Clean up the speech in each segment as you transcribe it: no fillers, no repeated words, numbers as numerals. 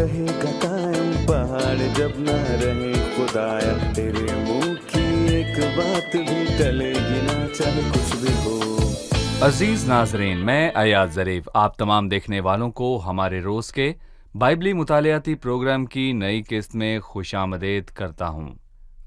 रहेगा कायम, पहाड़ जब ना रहे खुदाया, तेरे मुंह की एक बात भी टलेगी ना, चाहे कुछ भी हो। अजीज नाजरीन, मैं अयाज ज़रीफ आप तमाम देखने वालों को हमारे रोज़ के बाइबली मुतालियाती प्रोग्राम की नई किस्त में खुशामदीद करता हूँ।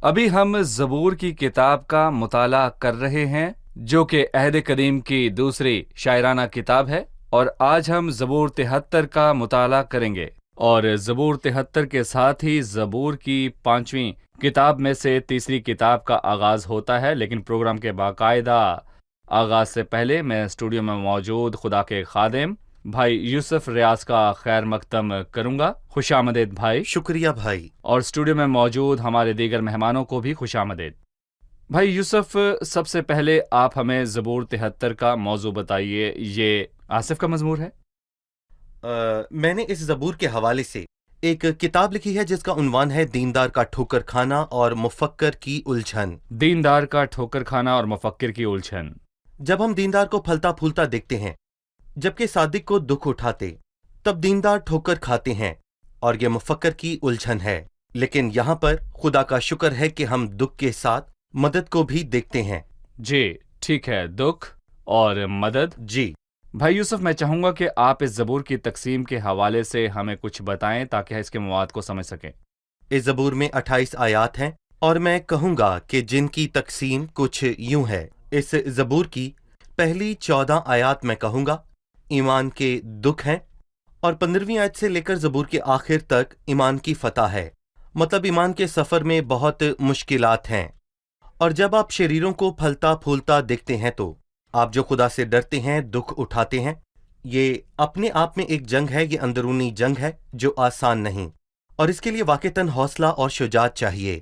अभी हम ज़बूर की किताब का मुताला कर रहे हैं, जो कि अहद कदीम की दूसरी शायराना किताब है, और आज हम ज़बूर 73 का मुताला करेंगे। और ज़बूर 73 के साथ ही ज़बूर की 5वीं किताब में से तीसरी किताब का आगाज़ होता है। लेकिन प्रोग्राम के बाकायदा आगाज से पहले मैं स्टूडियो में मौजूद खुदा के खादिम भाई यूसुफ रियाज का खैर मकदम करूंगा। खुशामदीद भाई। शुक्रिया भाई। और स्टूडियो में मौजूद हमारे दीगर मेहमानों को भी खुशामदीद। भाई यूसुफ, सबसे पहले आप हमें ज़बूर 73 का मौजू बताइए। ये आसिफ का मज़मूर है? मैंने इस ज़बूर के हवाले से एक किताब लिखी है जिसका उन्वान है दीनदार का ठोकर खाना और मुफक्कर की उलझन। दीनदार का ठोकर खाना और मुफक्किर की उलझन। जब हम दीनदार को फलता फूलता देखते हैं, जबकि सादिक को दुख उठाते, तब दीनदार ठोकर खाते हैं, और ये मुफक्कर की उलझन है। लेकिन यहाँ पर खुदा का शुक्र है कि हम दुख के साथ मदद को भी देखते हैं। जी ठीक है, दुख और मदद। जी भाई यूसुफ, मैं चाहूंगा कि आप इस ज़बूर की तकसीम के हवाले से हमें कुछ बताएं ताकि इसके मवाद को समझ सकें। इस ज़बूर में 28 आयात हैं, और मैं कहूँगा कि जिनकी तकसीम कुछ यूं है। इस ज़बूर की पहली 14 आयात मैं कहूँगा ईमान के दुख हैं, और 15वीं आयत से लेकर ज़बूर के आखिर तक ईमान की फतह है। मतलब ईमान के सफ़र में बहुत मुश्किलात हैं। और जब आप शरीरों को फलता फूलता देखते हैं तो आप जो खुदा से डरते हैं, दुख उठाते हैं। ये अपने आप में एक जंग है, ये अंदरूनी जंग है जो आसान नहीं, और इसके लिए वाक़तन हौसला और शुजात चाहिए।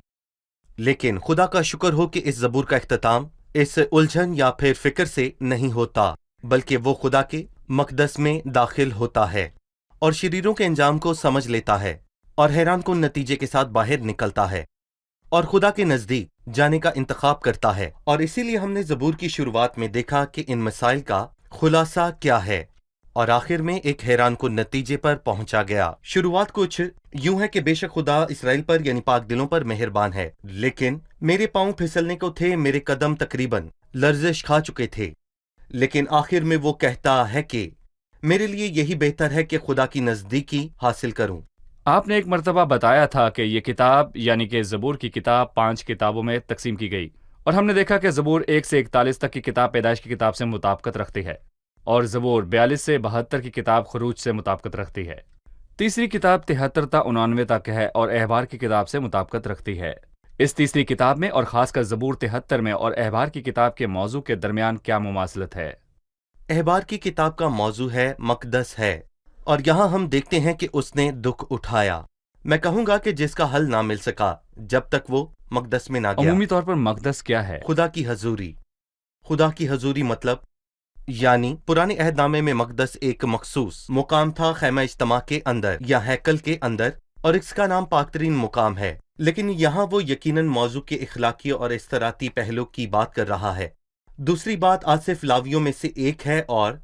लेकिन खुदा का शुक्र हो कि इस ज़बूर का इख्तिताम इस उलझन या फिर फिक्र से नहीं होता, बल्कि वो खुदा के मकदस में दाखिल होता है और शरीरों के अंजाम को समझ लेता है और हैरान कुन नतीजे के साथ बाहर निकलता है और खुदा के नज़दीक जाने का इंतखाब करता है। और इसीलिए हमने ज़बूर की शुरुआत में देखा कि इन मसाइल का खुलासा क्या है, और आखिर में एक हैरान कुन नतीजे पर पहुंचा गया। शुरुआत कुछ यूं है कि बेशक खुदा इसराइल पर यानी पाक दिलों पर मेहरबान है, लेकिन मेरे पांव फिसलने को थे, मेरे कदम तकरीबन लर्जिश खा चुके थे। लेकिन आखिर में वो कहता है कि मेरे लिए यही बेहतर है कि खुदा की नज़दीकी हासिल करूं। आपने एक मर्तबा बताया था कि ये किताब यानी कि ज़बूर की किताब 5 किताबों में तकसीम की गई, और हमने देखा कि ज़बूर 1 से 41 तक की किताब पैदाइश की किताब से मुताबिकत रखती है, और ज़बूर 42 से 72 की किताब खरूज से मुताबिकत रखती है। तीसरी किताब 73 ता 99 तक है और अहबार की किताब से मुताबिकत रखती है। इस तीसरी किताब में और खासकर ज़बूर 73 में और अहबार की किताब के मौजू के दरमियान क्या मुमासलत है? अहबार की किताब का मौजू है मकदस है, और यहाँ हम देखते हैं कि उसने दुख उठाया। मैं कहूँगा कि जिसका हल ना मिल सका जब तक वो मकदस में ना गया। अमूमी तौर पर मकदस क्या है? खुदा की हजूरी। खुदा की हजूरी मतलब यानी पुराने अहदनामे में मकदस एक मखसूस मुकाम था खैमा इज्तिमा के अंदर या हैकल के अंदर, और इसका नाम पाकतरीन मुकाम है। लेकिन यहाँ वो यकीनन मौजू के इखलाकी और इस्तराती पहलू की बात कर रहा है। दूसरी बात आसिफ लावियों में से एक है और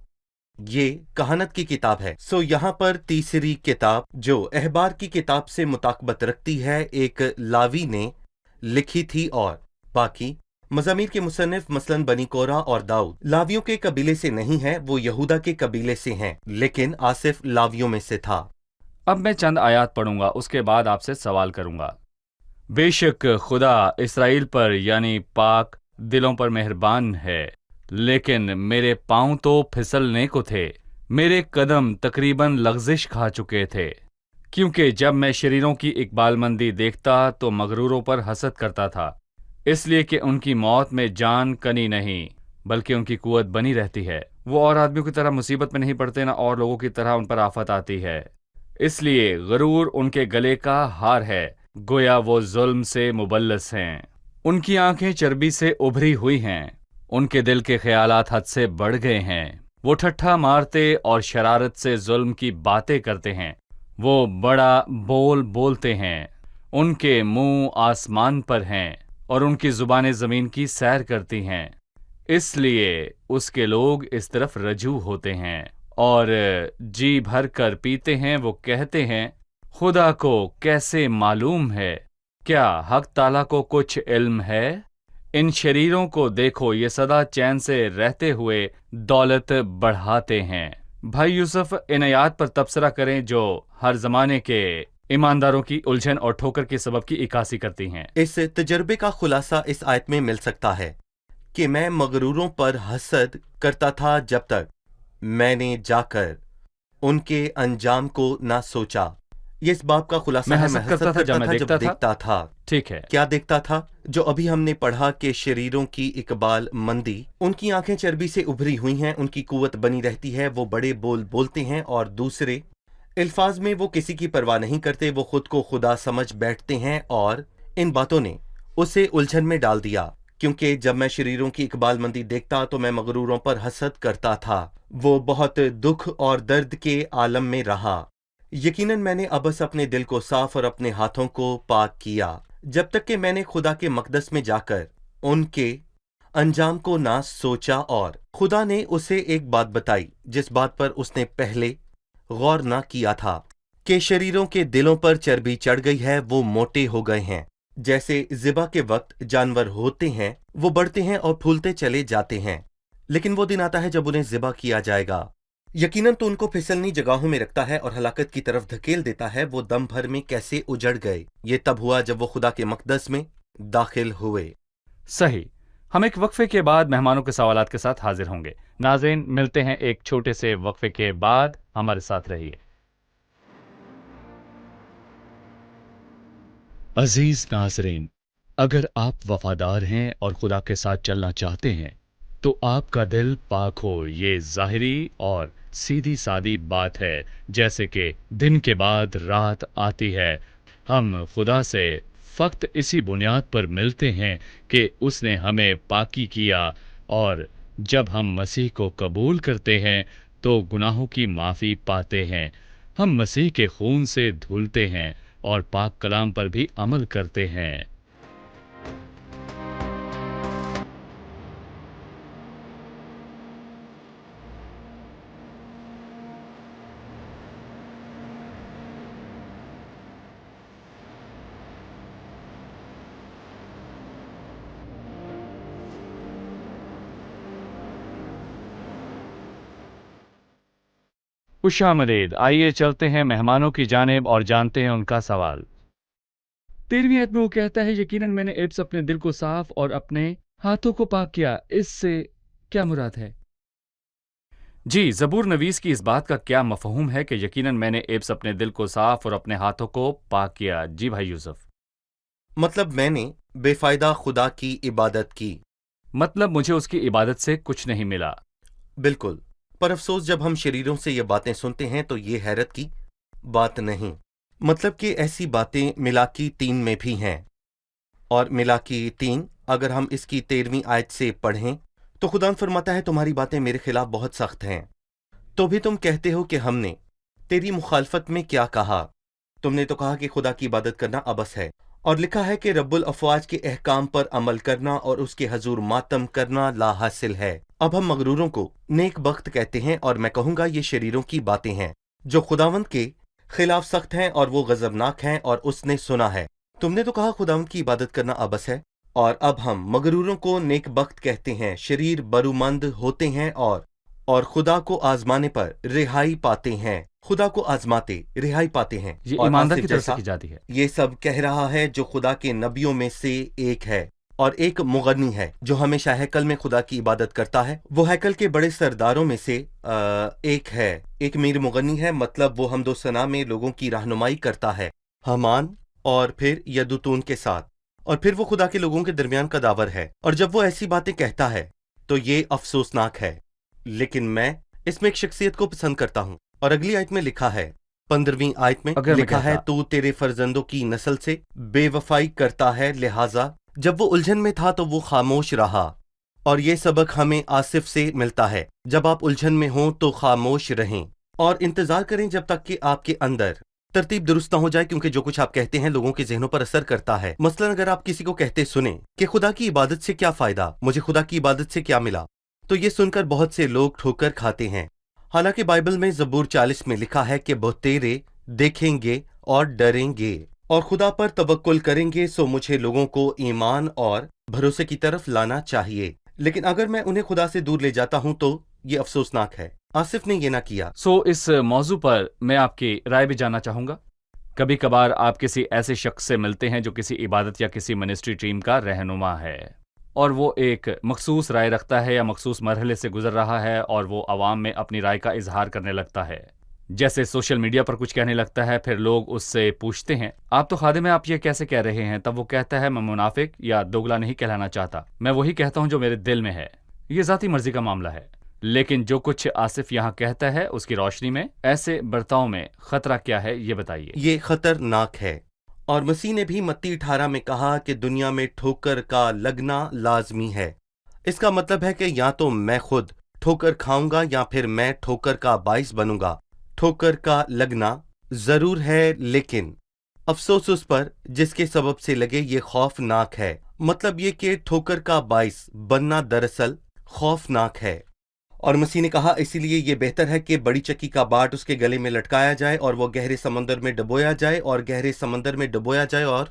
ये कहानत की किताब है। सो यहाँ पर तीसरी किताब जो अहबार की किताब से मुताकबत रखती है एक लावी ने लिखी थी, और बाकी मज़ामीर के मुसन्निफ मसलन बनी कोरा और दाऊद लावियों के कबीले से नहीं है, वो यहूदा के कबीले से हैं, लेकिन आसिफ लावियों में से था। अब मैं चंद आयात पढ़ूंगा, उसके बाद आपसे सवाल करूंगा। बेशक खुदा इसराइल पर यानी पाक दिलों पर मेहरबान है, लेकिन मेरे पांव तो फिसलने को थे, मेरे कदम तकरीबन लग़ज़िश खा चुके थे। क्योंकि जब मैं शरीरों की इकबालमंदी देखता तो मगरूरों पर हसद करता था, इसलिए कि उनकी मौत में जान कनी नहीं बल्कि उनकी कुव्वत बनी रहती है। वो और आदमियों की तरह मुसीबत में नहीं पड़ते, ना और लोगों की तरह उन पर आफत आती है। इसलिए गरूर उनके गले का हार है, गोया वो जुल्म से मुबल्लस हैं। उनकी आंखें चर्बी से उभरी हुई हैं, उनके दिल के ख्यालात हद से बढ़ गए हैं। वो ठट्ठा मारते और शरारत से जुल्म की बातें करते हैं। वो बड़ा बोल बोलते हैं, उनके मुंह आसमान पर हैं और उनकी जुबानें जमीन की सैर करती हैं। इसलिए उसके लोग इस तरफ रजू होते हैं और जी भर कर पीते हैं। वो कहते हैं, खुदा को कैसे मालूम है? क्या हक ताला को कुछ इल्म है? इन शरीरों को देखो, ये सदा चैन से रहते हुए दौलत बढ़ाते हैं। भाई यूसुफ, इन आयात पर तबसरा करें जो हर जमाने के ईमानदारों की उलझन और ठोकर के सबब की इकासी करती हैं। इस तजर्बे का खुलासा इस आयत में मिल सकता है कि मैं मगरूरों पर हसद करता था जब तक मैंने जाकर उनके अंजाम को ना सोचा। ये इस बात का खुलासा मैं है। हसद मैं हसद करता था जब मैं जब देखता था। देखता था। ठीक है। क्या देखता था? जो अभी हमने पढ़ा कि शरीरों की इकबाल मंदी, उनकी आंखें चर्बी से उभरी हुई हैं, उनकी कुव्वत बनी रहती है, वो बड़े बोल बोलते हैं और दूसरे अल्फाज में वो किसी की परवाह नहीं करते, वो खुद को खुदा समझ बैठते हैं। और इन बातों ने उसे उलझन में डाल दिया, क्योंकि जब मैं शरीरों की इकबाल मंदी देखता तो मैं मगरूरों पर हसद करता था। वो बहुत दुख और दर्द के आलम में रहा। यकीनन मैंने अबस अपने दिल को साफ और अपने हाथों को पाक किया, जब तक कि मैंने खुदा के मकदस में जाकर उनके अंजाम को ना सोचा। और खुदा ने उसे एक बात बताई जिस बात पर उसने पहले गौर ना किया था, कि शरीरों के दिलों पर चर्बी चढ़ गई है, वो मोटे हो गए हैं। जैसे ज़िबा के वक्त जानवर होते हैं, वो बढ़ते हैं और फूलते चले जाते हैं, लेकिन वो दिन आता है जब उन्हें ज़िबा किया जाएगा। यकीनन तो उनको फिसलनी जगहों में रखता है और हलाकत की तरफ धकेल देता है। वो दम भर में कैसे उजड़ गए, ये तब हुआ जब वो खुदा के मकदस में दाखिल हुए। सही। हम एक वक्फे के बाद मेहमानों के सवालात के साथ हाजिर होंगे। नाज़रीन, मिलते हैं एक छोटे से वक्फे के बाद। हमारे साथ रहिए। अजीज नाज़रीन, अगर आप वफादार हैं और खुदा के साथ चलना चाहते हैं तो आपका दिल पाक हो, ये ज़ाहिरी और सीधी सादी बात है। जैसे कि दिन के बाद रात आती है, हम खुदा से फ़क्त इसी बुनियाद पर मिलते हैं कि उसने हमें पाकी किया, और जब हम मसीह को कबूल करते हैं तो गुनाहों की माफ़ी पाते हैं। हम मसीह के खून से धुलते हैं और पाक कलाम पर भी अमल करते हैं। खुशामदीद। आइए चलते हैं मेहमानों की जानिब और जानते हैं उनका सवाल। 13वीं आयत में वो कहता है, यकीनन मैंने एब्स अपने दिल को साफ और अपने हाथों को पाक किया। इससे क्या मुराद है? जी, ज़बूर नवीस की इस बात का क्या मफहूम है कि यकीनन मैंने एब्स अपने दिल को साफ और अपने हाथों को पाक किया? जी भाई यूसुफ। मतलब मैंने बेफायदा खुदा की इबादत की। मतलब मुझे उसकी इबादत से कुछ नहीं मिला। बिल्कुल। पर अफसोस, जब हम शरीरों से ये बातें सुनते हैं तो ये हैरत की बात नहीं। मतलब कि ऐसी बातें मिलाकी 3 में भी हैं। और मिलाकी 3 अगर हम इसकी 13वीं आयत से पढ़ें तो खुदा फरमाता है, तुम्हारी बातें मेरे खिलाफ बहुत सख्त हैं, तो भी तुम कहते हो कि हमने तेरी मुखालफत में क्या कहा। तुमने तो कहा कि खुदा की इबादत करना अबस है, और लिखा है कि रब्बुल अफवाज के अहकाम पर अमल करना और उसके हजूर मातम करना ला हासिल है। अब हम मगरूरों को नेक बख्त कहते हैं, और मैं कहूंगा ये शरीरों की बातें हैं जो खुदावंद के खिलाफ सख्त हैं और वो गजबनाक हैं, और उसने सुना है। तुमने तो कहा खुदावंद की इबादत करना अबस है, और अब हम मगरूरों को नेक बख्त कहते हैं। शरीर बरूमंद होते हैं और खुदा को आजमाने पर रिहाई पाते हैं। खुदा को आजमाते रिहाई पाते हैं। ये और ईमानदार आसिफ की तरफ से जैसा की जाती है। ये सब कह रहा है जो खुदा के नबियों में से एक है, और एक मुगन्नी है जो हमेशा हैकल में खुदा की इबादत करता है। वो हैकल के बड़े सरदारों में से एक है। एक मीर मुगन्नी है, मतलब वो हमदो सना में लोगों की रहनुमाई करता है, हमान और फिर यदुतून के साथ, और फिर वो खुदा के लोगों के दरमियान का दावर है। और जब वो ऐसी बातें कहता है तो ये अफसोसनाक है। लेकिन मैं इसमें एक शख्सियत को पसंद करता हूँ, और अगली आयत में लिखा है, 15वीं आयत में लिखा है, तू तेरे फर्जंदों की नस्ल से बेवफाई करता है, लिहाजा जब वो उलझन में था तो वो खामोश रहा। और ये सबक हमें आसिफ से मिलता है, जब आप उलझन में हों तो खामोश रहें और इंतजार करें जब तक कि आपके अंदर तरतीब दुरुस्त ना हो जाए, क्योंकि जो कुछ आप कहते हैं लोगों के जहनों पर असर करता है। मसलन अगर आप किसी को कहते सुने कि खुदा की इबादत से क्या फायदा, मुझे खुदा की इबादत से क्या मिला, तो ये सुनकर बहुत से लोग ठोकर खाते हैं। हालांकि बाइबल में ज़बूर 40 में लिखा है कि बहुतेरे देखेंगे اور ڈریں گے اور خدا پر توکل کریں گے، سو مجھے لوگوں کو ایمان اور بھروسے کی طرف لانا چاہیے، لیکن اگر میں انہیں خدا سے دور لے جاتا ہوں تو یہ افسوسناک ہے۔ آصف نے یہ نہ کیا۔ اس موضوع پر میں آپ کی رائے بھی جاننا چاہوں گا۔ کبھی کبھار آپ کسی ایسے شخص سے ملتے ہیں جو کسی عبادت یا کسی منسٹری ٹیم کا رہنما ہے، اور وہ ایک مخصوص رائے رکھتا ہے یا مخصوص مرحلے سے گزر رہا ہے، اور وہ عوام میں اپنی رائے کا اظہار کرنے لگتا ہے، جیسے سوشل میڈیا پر کچھ کہنے لگتا ہے۔ پھر لوگ اس سے پوچھتے ہیں آپ تو خادم ہیں، آپ یہ کیسے کہہ رہے ہیں؟ تب وہ کہتا ہے میں منافق یا دوگلا نہیں کہلانا چاہتا، میں وہی کہتا ہوں جو میرے دل میں ہے۔ یہ ذاتی مرضی کا معاملہ ہے، لیکن جو کچھ آصف یہاں کہتا ہے اس کی روشنی میں ایسے برتاؤ میں خطرہ کیا ہے یہ بتائیے۔ یہ خطرناک ہے، اور مسیح نے بھی متی 18 میں کہا کہ دنیا میں ٹھوکر کا لگنا لازمی ہے۔ اس کا مطلب ہے کہ یا تو میں خود ٹھوکر کھاؤں گا یا پھر میں ٹھوکر کا باعث بنوں گا۔ ٹھوکر کا لگنا ضرور ہے، لیکن افسوس اس پر جس کے سبب سے لگے، یہ خوفناک ہے۔ مطلب یہ کہ ٹھوکر کا باعث بننا دراصل خوفناک ہے۔ اور مسیح نے کہا اسی لیے یہ بہتر ہے کہ بڑی چکی کا باٹ اس کے گلے میں لٹکایا جائے اور وہ گہرے سمندر میں ڈبویا جائے، اور گہرے سمندر میں ڈبویا جائے اور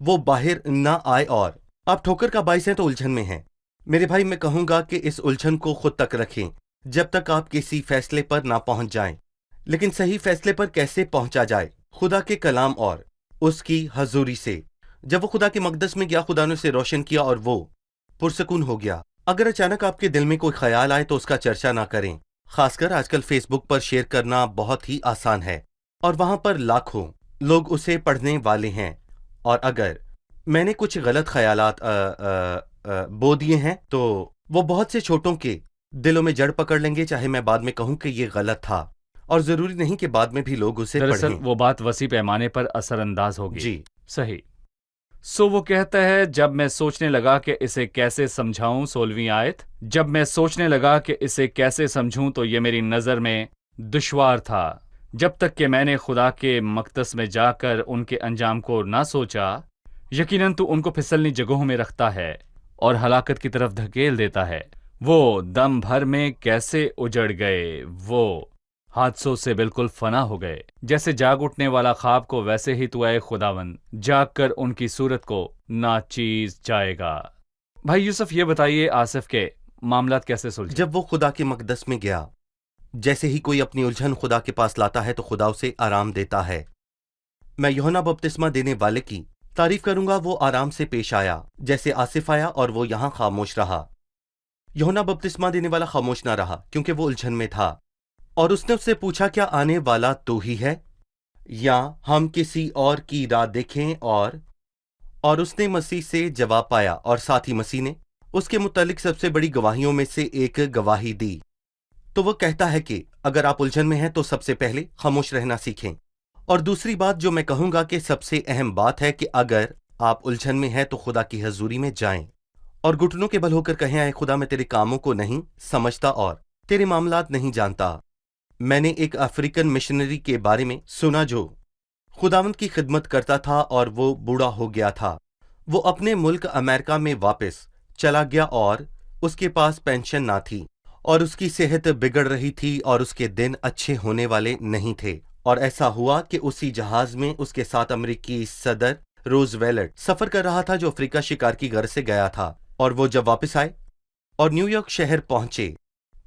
وہ باہر نہ آئے۔ اور آپ ٹھوکر کا باعث ہیں تو الجھن میں ہیں۔ میرے بھائی، میں کہوں گا کہ اس الجھن کو خود تک رکھیں جب تک آپ کسی فیصلے پر نہ پہنچ جائیں۔ لیکن صحیح فیصلے پر کیسے پہنچا جائے؟ خدا کے کلام اور اس کی حضوری سے۔ جب وہ خدا کے مقدس میں گیا، خدا نے اسے روشن کیا اور وہ پرسکون ہو گیا۔ اگر اچانک آپ کے دل میں کوئی خیال آئے تو اس کا چرچا نہ کریں۔ خاص کر آج کل فیس بک پر شیئر کرنا بہت ہی آسان ہے، اور وہاں پر لاکھوں لوگ اسے پڑھنے والے ہیں، اور اگر میں نے کچھ غلط خیالات بو دیے ہیں تو وہ بہت سے چھوٹوں کے دلوں میں جڑ پکڑ لیں گے، چاہے میں بعد میں کہوں کہ یہ غلط تھا، اور ضروری نہیں کہ بعد میں بھی لوگ اسے دراصل پڑھیں۔ وہ بات وسیع پیمانے پر اثر انداز ہوگی۔ جی، صحیح۔ وہ کہتا ہے جب میں سوچنے لگا کہ اسے کیسے سمجھاؤں، 16ویں آیت، جب میں سوچنے لگا کہ اسے کیسے سمجھوں تو یہ میری نظر میں دشوار تھا، جب تک کہ میں نے خدا کے مقدس میں جا کر ان کے انجام کو نہ سوچا۔ یقیناً تو ان کو پھسلنی جگہوں میں رکھتا ہے اور ہلاکت کی طرف دھکیل دیتا ہے۔ وہ دم بھر میں کیسے اجڑ گئے، وہ حادثوں سے بالکل فنا ہو گئے۔ جیسے جاگ اٹھنے والا خواب کو، ویسے ہی تو اے خداوند جاگ کر ان کی صورت کو ناچیز جائے گا۔ بھائی یوسف، یہ بتائیے آصف کے معاملات کیسے سلجھے؟ جب وہ خدا کے مقدس میں گیا، جیسے ہی کوئی اپنی الجھن خدا کے پاس لاتا ہے تو خدا اسے آرام دیتا ہے۔ میں یوحنا بپتسمہ دینے والے کی تعریف کروں گا، وہ آرام سے پیش آیا جیسے آصف آیا، اور وہ یہاں خاموش رہا۔ یوحنا بپتسمہ دینے والا خاموش نہ رہا کیونکہ وہ الجھن میں تھا، اور اس نے اس سے پوچھا کیا آنے والا تو ہی ہے یا ہم کسی اور کی راہ دیکھیں؟ اور اس نے مسیح سے جواب پایا، اور ساتھ ہی مسیح نے اس کے متعلق سب سے بڑی گواہیوں میں سے ایک گواہی دی۔ تو وہ کہتا ہے کہ اگر آپ الجھن میں ہیں تو سب سے پہلے خاموش رہنا سیکھیں۔ اور دوسری بات جو میں کہوں گا کہ سب سے اہم بات ہے کہ اگر آپ الجھن میں ہیں تو خدا کی حضوری میں جائیں اور گھٹنوں کے بل ہو کر کہیں، اے خدا، میں تیرے کاموں کو نہیں سمجھتا اور تیرے معاملات نہیں جانتا۔ میں نے ایک افریقن مشنری کے بارے میں سنا جو خداوند کی خدمت کرتا تھا اور وہ بوڑھا ہو گیا تھا۔ وہ اپنے ملک امریکہ میں واپس چلا گیا اور اس کے پاس پینشن نہ تھی، اور اس کی صحت بگڑ رہی تھی اور اس کے دن اچھے ہونے والے نہیں تھے۔ اور ایسا ہوا کہ اسی جہاز میں اس کے ساتھ امریکی صدر روز ویلٹ سفر کر رہا تھا جو افریقہ شکار کی غرض سے گیا تھا۔ اور وہ جب واپس آئے اور نیو یارک شہر پہنچے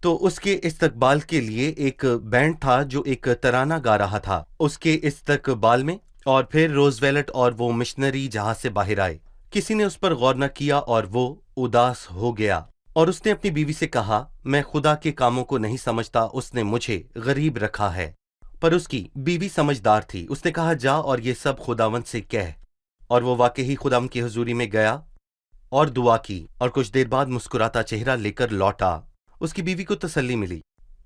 تو اس کے استقبال کے لیے ایک بینڈ تھا جو ایک ترانہ گا رہا تھا اس کے استقبال میں، اور پھر روز ویلٹ اور وہ مشنری جہاز سے باہر آئے۔ کسی نے اس پر غور نہ کیا اور وہ اداس ہو گیا، اور اس نے اپنی بیوی سے کہا، میں خدا کے کاموں کو نہیں سمجھتا، اس نے مجھے غریب رکھا ہے۔ پر اس کی بیوی سمجھدار تھی، اس نے کہا، جا اور یہ سب خداوند سے کہہ۔ اور وہ واقعی خداوند کی حضوری میں گیا اور دعا کی، اور کچھ دیر بعد مسکراتا چہرہ لے کر لوٹا۔ اس کی بیوی کو تسلی ملی،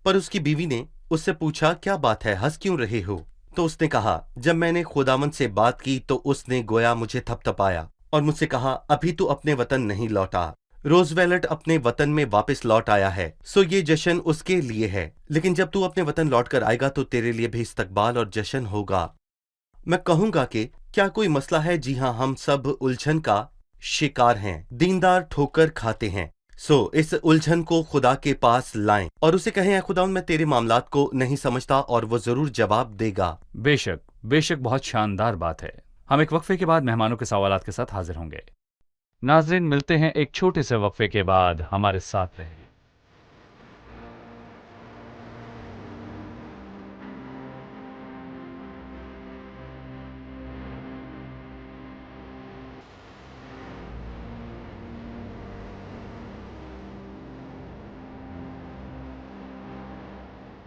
پر اس کی بیوی نے اس سے پوچھا، کیا بات ہے، ہنس کیوں رہے ہو؟ تو اس نے کہا، جب میں نے خداوند سے بات کی تو اس نے گویا مجھے تھپ تھپایا اور مجھ سے کہا، ابھی تو اپنے وطن نہیں لوٹا۔ روز ویلٹ اپنے وطن میں واپس لوٹ آیا ہے، سو یہ جشن اس کے لیے ہے، لیکن جب تو اپنے وطن لوٹ کر آئے گا تو تیرے لیے بھی استقبال اور جشن ہوگا۔ میں کہوں گا کہ کیا کوئی مسئلہ ہے؟ جی ہاں، ہم سب الجھن کا شکار ہیں، دیندار ٹھوکر کھاتے ہیں۔ سو اس الجھن کو خدا کے پاس لائیں اور اسے کہیں، اے خداوند، میں تیرے معاملات کو نہیں سمجھتا، اور وہ ضرور جواب دے گا۔ بے شک بے شک بہت شاندار بات ہے. ہم ایک وقفے کے بعد مہمانوں کے سوالات کے ساتھ حاضر ہوں گے. ناظرین ملتے ہیں ایک چھوٹے سے وقفے کے بعد. ہمارے ساتھ رہیں.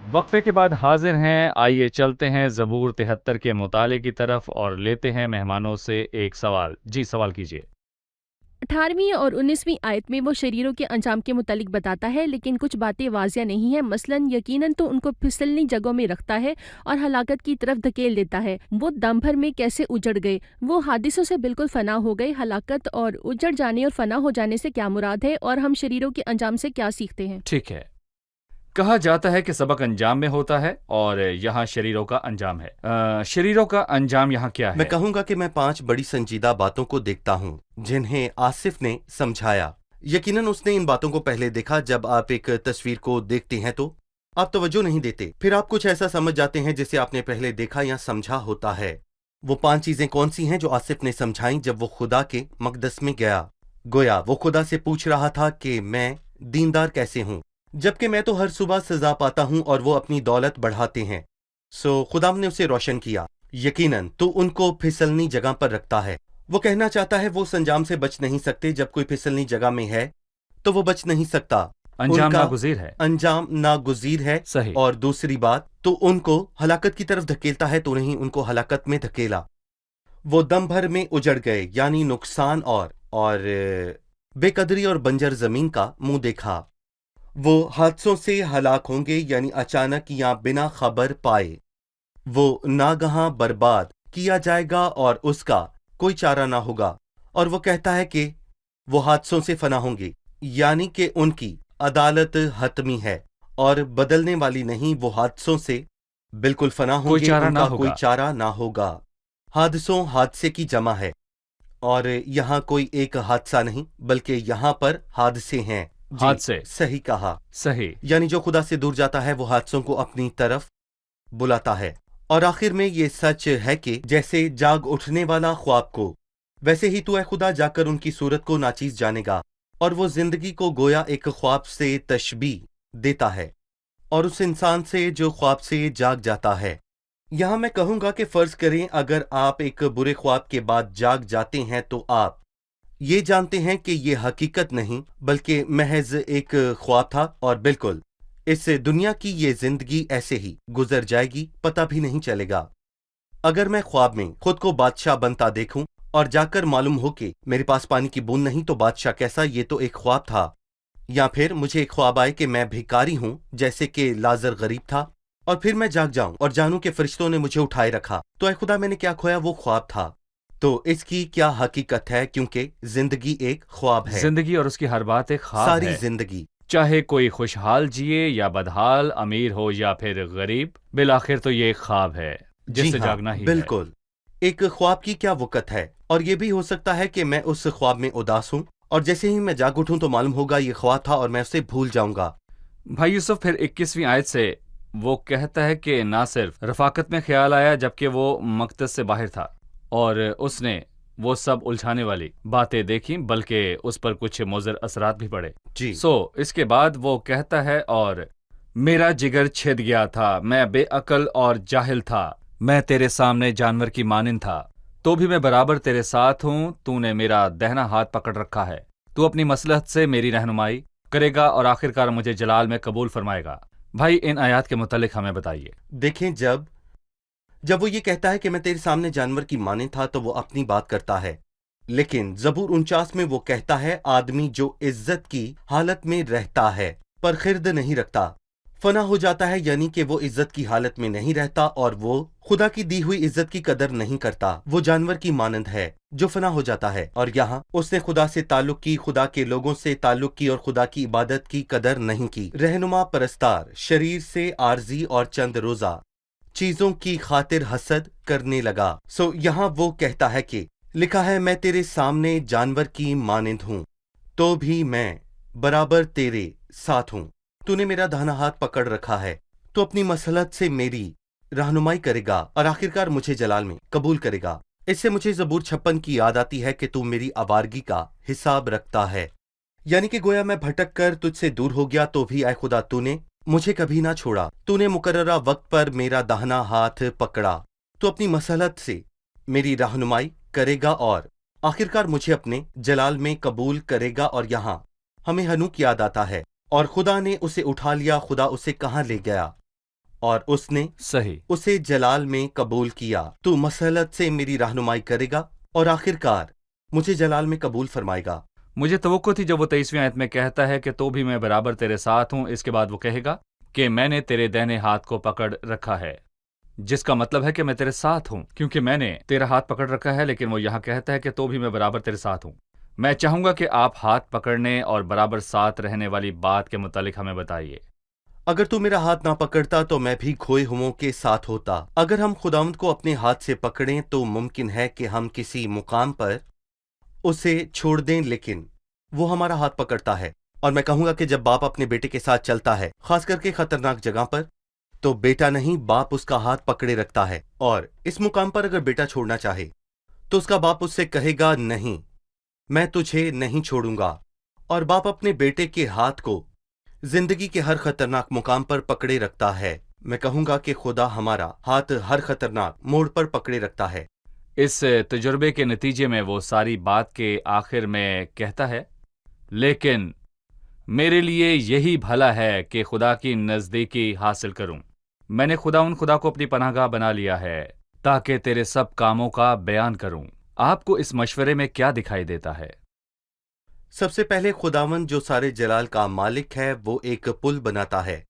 وقفے کے بعد حاضر ہیں. آئیے چلتے ہیں زبور 73 کے مطالعے کی طرف اور لیتے ہیں مہمانوں سے ایک سوال. جی سوال کیجیے. 18ویں اور 19ویں آیت میں وہ شریروں کے انجام کے متعلق بتاتا ہے، لیکن کچھ باتیں واضح نہیں ہیں. مثلاً یقیناً تو ان کو پھسلنی جگہوں میں رکھتا ہے اور ہلاکت کی طرف دھکیل دیتا ہے. وہ دم بھر میں کیسے اجڑ گئے؟ وہ حادثوں سے بالکل فنا ہو گئے. ہلاکت اور اجڑ جانے اور فنا ہو جانے سے کیا مراد ہے، اور ہم شریروں کے انجام سے کیا سیکھتے ہیں؟ ٹھیک ہے. کہا جاتا ہے کہ سبق انجام میں ہوتا ہے اور یہاں شریروں کا انجام ہے. شریروں کا انجام یہاں کیا ہے؟ میں کہوں گا کہ میں 5 بڑی سنجیدہ باتوں کو دیکھتا ہوں جنہیں آصف نے سمجھایا. یقیناً اس نے ان باتوں کو پہلے دیکھا. جب آپ ایک تصویر کو دیکھتے ہیں تو آپ توجہ نہیں دیتے، پھر آپ کچھ ایسا سمجھ جاتے ہیں جسے آپ نے پہلے دیکھا یا سمجھا ہوتا ہے. وہ 5 چیزیں کون سی ہیں جو آصف نے سمجھائیں جب وہ خدا کے مقدس میں گیا؟ گویا وہ خدا سے پوچھ رہا تھا کہ میں دیندار کیسے ہوں، جبکہ میں تو ہر صبح سزا پاتا ہوں اور وہ اپنی دولت بڑھاتے ہیں. خدا نے اسے روشن کیا. یقیناً تو ان کو پھسلنی جگہ پر رکھتا ہے. وہ کہنا چاہتا ہے وہ اس انجام سے بچ نہیں سکتے. جب کوئی پھسلنی جگہ میں ہے تو وہ بچ نہیں سکتا. انجام ان کا ناگزیر ہے. انجام ناگزیر ہے. صحیح. اور دوسری بات تو ان کو ہلاکت کی طرف دھکیلتا ہے تو نہیں ان کو ہلاکت میں دھکیلا. وہ دم بھر میں اجڑ گئے یعنی نقصان اور بے قدری اور بنجر زمین کا منہ دیکھا. وہ حادثوں سے ہلاک ہوں گے یعنی اچانک یا بنا خبر پائے. وہ ناگہاں برباد کیا جائے گا اور اس کا کوئی چارہ نہ ہوگا. اور وہ کہتا ہے کہ وہ حادثوں سے فنا ہوں گے یعنی کہ ان کی عدالت حتمی ہے اور بدلنے والی نہیں. وہ حادثوں سے بالکل فنا ہوں گے. ان کا کوئی چارہ نہ ہوگا. حادثوں حادثے کی جمع ہے اور یہاں کوئی ایک حادثہ نہیں بلکہ یہاں پر حادثے ہیں. حادثے. صحیح کہا. صحیح. یعنی جو خدا سے دور جاتا ہے وہ حادثوں کو اپنی طرف بلاتا ہے. اور آخر میں یہ سچ ہے کہ جیسے جاگ اٹھنے والا خواب کو، ویسے ہی تو اے خدا جا کر ان کی صورت کو ناچیز جانے گا. اور وہ زندگی کو گویا ایک خواب سے تشبیہ دیتا ہے اور اس انسان سے جو خواب سے جاگ جاتا ہے. یہاں میں کہوں گا کہ فرض کریں اگر آپ ایک برے خواب کے بعد جاگ جاتے ہیں تو آپ یہ جانتے ہیں کہ یہ حقیقت نہیں بلکہ محض ایک خواب تھا اور بالکل اس دنیا کی یہ زندگی ایسے ہی گزر جائے گی، پتہ بھی نہیں چلے گا. اگر میں خواب میں خود کو بادشاہ بنتا دیکھوں اور جا کر معلوم ہو کہ میرے پاس پانی کی بوند نہیں تو بادشاہ کیسا، یہ تو ایک خواب تھا. یا پھر مجھے ایک خواب آئے کہ میں بھیکاری ہوں جیسے کہ لازر غریب تھا اور پھر میں جاگ جاؤں اور جانوں کہ فرشتوں نے مجھے اٹھائے رکھا، تو اے خدا میں نے کیا کھویا؟ وہ خواب تھا. تو اس کی کیا حقیقت ہے؟ کیونکہ زندگی ایک خواب ہے. زندگی اور اس کی ہر بات ایک خواب ہے. ساری زندگی چاہے کوئی خوشحال جیے یا بدحال، امیر ہو یا پھر غریب، بالآخر تو یہ ایک خواب ہے جس سے جاگنا ہی بالکل. ایک خواب کی کیا وقت ہے. اور یہ بھی ہو سکتا ہے کہ میں اس خواب میں اداس ہوں اور جیسے ہی میں جاگ اٹھوں تو معلوم ہوگا یہ خواب تھا اور میں اسے بھول جاؤں گا. بھائی یوسف پھر 21ویں آیت سے وہ کہتا ہے کہ نہ صرف رفاقت میں خیال آیا جبکہ وہ مقدس سے باہر تھا اور اس نے وہ سب الجھانے والی باتیں دیکھیں بلکہ اس پر کچھ مضر اثرات بھی پڑے. جی. اس کے بعد وہ کہتا ہے اور میرا جگر چھد گیا تھا، میں بے عقل اور جاہل تھا، میں تیرے سامنے جانور کی مانند تھا، تو بھی میں برابر تیرے ساتھ ہوں. تو نے میرا دہنا ہاتھ پکڑ رکھا ہے، تو اپنی مصلحت سے میری رہنمائی کرے گا اور آخرکار مجھے جلال میں قبول فرمائے گا. بھائی ان آیات کے متعلق ہمیں بتائیے. دیکھیں جب وہ یہ کہتا ہے کہ میں تیرے سامنے جانور کی مانند تھا تو وہ اپنی بات کرتا ہے، لیکن زبور 49 میں وہ کہتا ہے آدمی جو عزت کی حالت میں رہتا ہے پر خرد نہیں رکھتا فنا ہو جاتا ہے. یعنی کہ وہ عزت کی حالت میں نہیں رہتا اور وہ خدا کی دی ہوئی عزت کی قدر نہیں کرتا. وہ جانور کی مانند ہے جو فنا ہو جاتا ہے. اور یہاں اس نے خدا سے تعلق کی، خدا کے لوگوں سے تعلق کی اور خدا کی عبادت کی قدر نہیں کی. رہنما پرستار شریر سے عارضی اور چند روزہ چیزوں کی خاطر حسد کرنے لگا. یہاں وہ کہتا ہے کہ لکھا ہے میں تیرے سامنے جانور کی مانند ہوں تو بھی میں برابر تیرے ساتھ ہوں. تو نے میرا دہنا ہاتھ پکڑ رکھا ہے، تو اپنی مصلحت سے میری रहनुमाई करेगा और आखिरकार मुझे जलाल में कबूल करेगा। इससे मुझे ज़बूर 56 की याद आती है कि तू मेरी आवारगी का हिसाब रखता है। यानी कि गोया मैं भटक कर तुझसे दूर हो गया तो भी ऐ खुदा तूने मुझे कभी ना छोड़ा। तूने मुकर्ररा वक्त पर मेरा दाहिना हाथ पकड़ा। तू अपनी मसलहत से मेरी रहनुमाई करेगा और आखिरकार मुझे अपने जलाल में कबूल करेगा। और यहाँ हमें हनूक याद आता है, और खुदा ने उसे उठा लिया। खुदा उसे कहाँ ले गया और उसने सही। उसे जलाल में कबूल किया। तू मसलहत से मेरी रहनुमाई करेगा और आखिरकार मुझे जलाल में कबूल फरमाएगा। मुझे तवक्को थी जब वो 23वीं आयत में कहता है कि तो भी मैं बराबर तेरे साथ हूं। इसके बाद वो कहेगा कि मैंने तेरे दाहिने हाथ को पकड़ रखा है, जिसका मतलब है कि मैं तेरे साथ हूं क्योंकि मैंने तेरा हाथ पकड़ रखा है। लेकिन वो यहाँ कहता है कि तो भी मैं बराबर तेरे साथ हूं। मैं चाहूंगा कि आप हाथ पकड़ने और बराबर साथ रहने वाली बात के मुतालिक हमें बताइए। अगर तू मेरा हाथ ना पकड़ता तो मैं भी खोए हुओं के साथ होता। अगर हम खुदावंद को अपने हाथ से पकड़ें तो मुमकिन है कि हम किसी मुकाम पर उसे छोड़ दें, लेकिन वो हमारा हाथ पकड़ता है। और मैं कहूंगा कि जब बाप अपने बेटे के साथ चलता है, खास करके खतरनाक जगह पर, तो बेटा नहीं बाप उसका हाथ पकड़े रखता है। और इस मुकाम पर अगर बेटा छोड़ना चाहे तो उसका बाप उससे कहेगा नहीं, मैं तुझे नहीं छोड़ूंगा। और बाप अपने बेटे के हाथ को जिंदगी के हर खतरनाक मुकाम पर पकड़े रखता है। मैं कहूंगा कि खुदा हमारा हाथ हर खतरनाक मोड़ पर पकड़े रखता है। इस तजुर्बे के नतीजे में वो सारी बात के आखिर में कहता है, लेकिन मेरे लिए यही भला है कि खुदा की नज़दीकी हासिल करूं। मैंने खुदा को अपनी पनाहगाह बना लिया है ताकि तेरे सब कामों का बयान करूं। आपको इस मशवरे में क्या दिखाई देता है? सबसे पहले खुदावन जो सारे जलाल का मालिक है वो एक पुल बनाता है।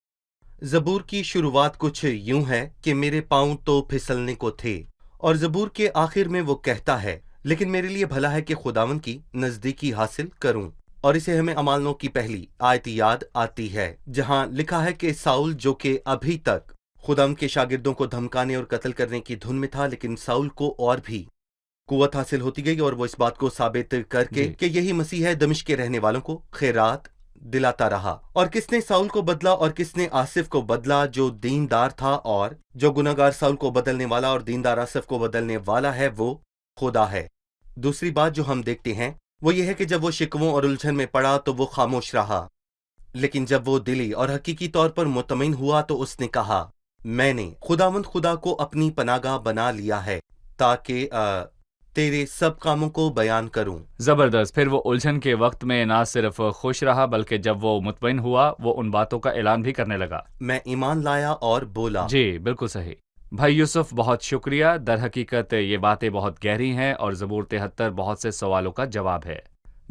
जबूर की शुरुआत कुछ यूं है कि मेरे पांव तो फिसलने को थे, और जबूर के आखिर में वो कहता है लेकिन मेरे लिए भला है कि खुदावन की नजदीकी हासिल करूं। और इसे हमें अमालनों की पहली आयत याद आती है जहां लिखा है कि साउल जो कि अभी तक खुदावन के शागिर्दों को धमकाने और कत्ल करने की धुन में था, लेकिन साउल को और भी कुव्वत हासिल होती गई और वो इस बात को साबित करके कि यही मसीह है दमिश्क के रहने वालों को खैरात दिलाता रहा। और किसने साउल को बदला और किसने आसिफ को बदला जो दीनदार था, और जो गुनाहगार साउल को बदलने वाला और दीनदार आसिफ को बदलने वाला है वो खुदा है। दूसरी बात जो हम देखते हैं वो ये है कि जब वो शिकवों और उलझन में पड़ा तो वो खामोश रहा, लेकिन जब वो दिली और हकीकी तौर पर मुतमईन हुआ तो उसने कहा मैंने खुदावंद खुदा को अपनी पनागाह बना लिया है ताकि तेरे सब कामों को बयान करूं। जबरदस्त। फिर वो उलझन के वक्त में ना सिर्फ खुश रहा बल्कि जब वो मुतमईन हुआ वो उन बातों का ऐलान भी करने लगा। मैं ईमान लाया और बोला। जी बिल्कुल सही भाई यूसुफ, बहुत शुक्रिया। दर हकीकत ये बातें बहुत गहरी हैं और ज़बूर 73 बहुत से सवालों का जवाब है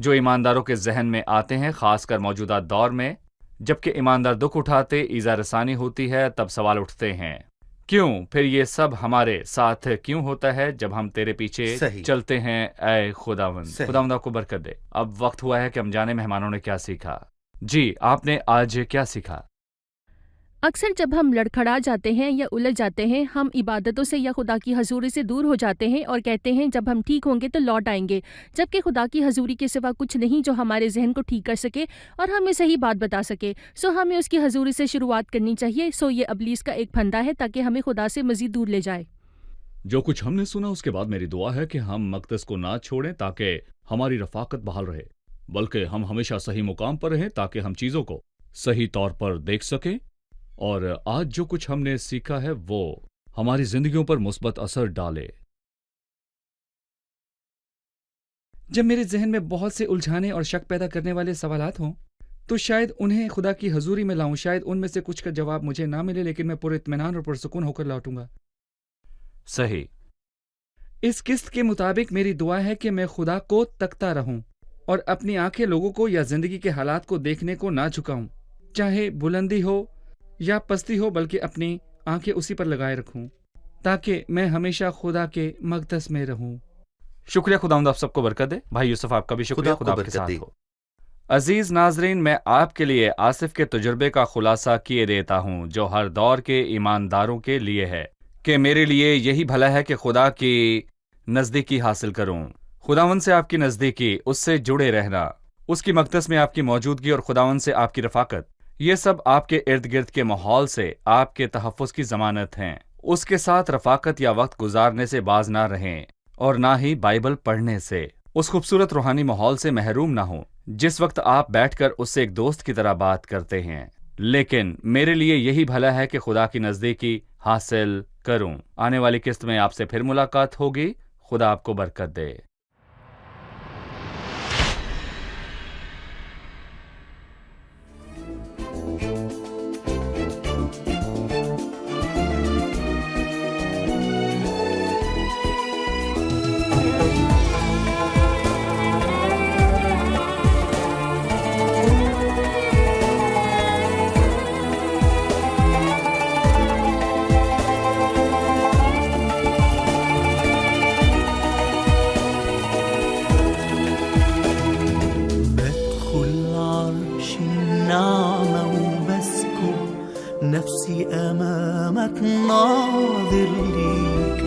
जो ईमानदारों के जहन में आते हैं, खासकर मौजूदा दौर में जबकि ईमानदार दुख उठाते, ईज़ा रसानी होती है, तब सवाल उठते हैं क्यों, फिर ये सब हमारे साथ क्यों होता है जब हम तेरे पीछे चलते हैं ऐ खुदावंद। खुदावंद आपको बरकत दे। अब वक्त हुआ है कि हम जाने मेहमानों ने क्या सीखा। जी, आपने आज क्या सीखा? अक्सर जब हम लड़खड़ा जाते हैं या उलझ जाते हैं, हम इबादतों से या खुदा की हजूरी से दूर हो जाते हैं और कहते हैं जब हम ठीक होंगे तो लौट आएंगे, जबकि खुदा की हजूरी के सिवा कुछ नहीं जो हमारे जहन को ठीक कर सके और हमें सही बात बता सके। सो हमें उसकी हजूरी से शुरुआत करनी चाहिए। सो ये अबलीस का एक फंदा है ताकि हमें खुदा से मजीद दूर ले जाए। जो कुछ हमने सुना उसके बाद मेरी दुआ है कि हम मकदस को ना छोड़ें ताकि हमारी रफाकत बहाल रहे, बल्कि हम हमेशा सही मुकाम पर रहें ताकि हम चीज़ों को सही तौर पर देख सकें। और आज जो कुछ हमने सीखा है वो हमारी जिंदगियों पर मुस्बत असर डाले। जब मेरे जहन में बहुत से उलझाने और शक पैदा करने वाले सवालात हों तो शायद उन्हें खुदा की हजूरी में लाऊं। शायद उनमें से कुछ का जवाब मुझे ना मिले, लेकिन मैं पूरे इत्मीनान और पुरसुकून होकर लौटूंगा। सही। इस किस्त के मुताबिक मेरी दुआ है कि मैं खुदा को तकता रहूं और अपनी आंखें लोगों को या जिंदगी के हालात को देखने को ना झुकाऊं, चाहे बुलंदी हो या पस्ती हो, बल्कि अपनी आंखें उसी पर लगाए रखूं ताकि मैं हमेशा खुदा के मकदस में रहूं। शुक्रिया। खुदावंद आप सबको बरकत दे। भाई यूसुफ आपका भी शुक्रिया। खुदा आपके साथ हो। अजीज नाजरीन, मैं आपके लिए आसिफ के तजुर्बे का खुलासा किए देता हूं जो हर दौर के ईमानदारों के लिए है कि मेरे लिए यही भला है कि खुदा की नज़दीकी हासिल करूं। खुदावंद से आपकी नज़दीकी, उससे जुड़े रहना, उसकी मकदस में आपकी मौजूदगी और खुदावंद से आपकी रफाकत, ये सब आपके इर्द गिर्द के माहौल से आपके तहफ़्फ़ुज़ की ज़मानत हैं। اس کے ساتھ رفاقت یا وقت گزارنے سے باز نہ رہیں اور نہ ہی بائبل پڑھنے سے، اس خوبصورت روحانی ماحول سے محروم نہ ہوں جس وقت آپ بیٹھ کر اس سے ایک دوست کی طرح بات کرتے ہیں۔ لیکن میرے لیے یہی بھلا ہے کہ خدا کی نزدیکی حاصل کروں۔ آنے والی قسط میں آپ سے پھر ملاقات ہوگی۔ خدا آپ کو برکت دے۔ نفسي أمامك ناظر ليك،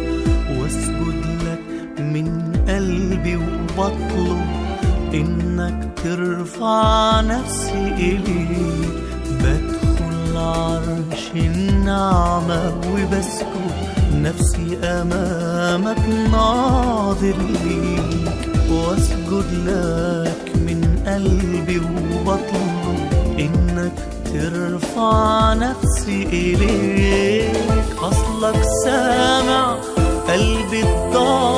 واسجد لك من قلبي وبطلب إنك ترفع نفسي إليك. بدخل عرش النعمة وبسكب نفسي أمامك ناظر ليك، واسجد لك من قلبي وبطلب إنك ترفع نفسي إليك. أصلك سامع قلبي الضال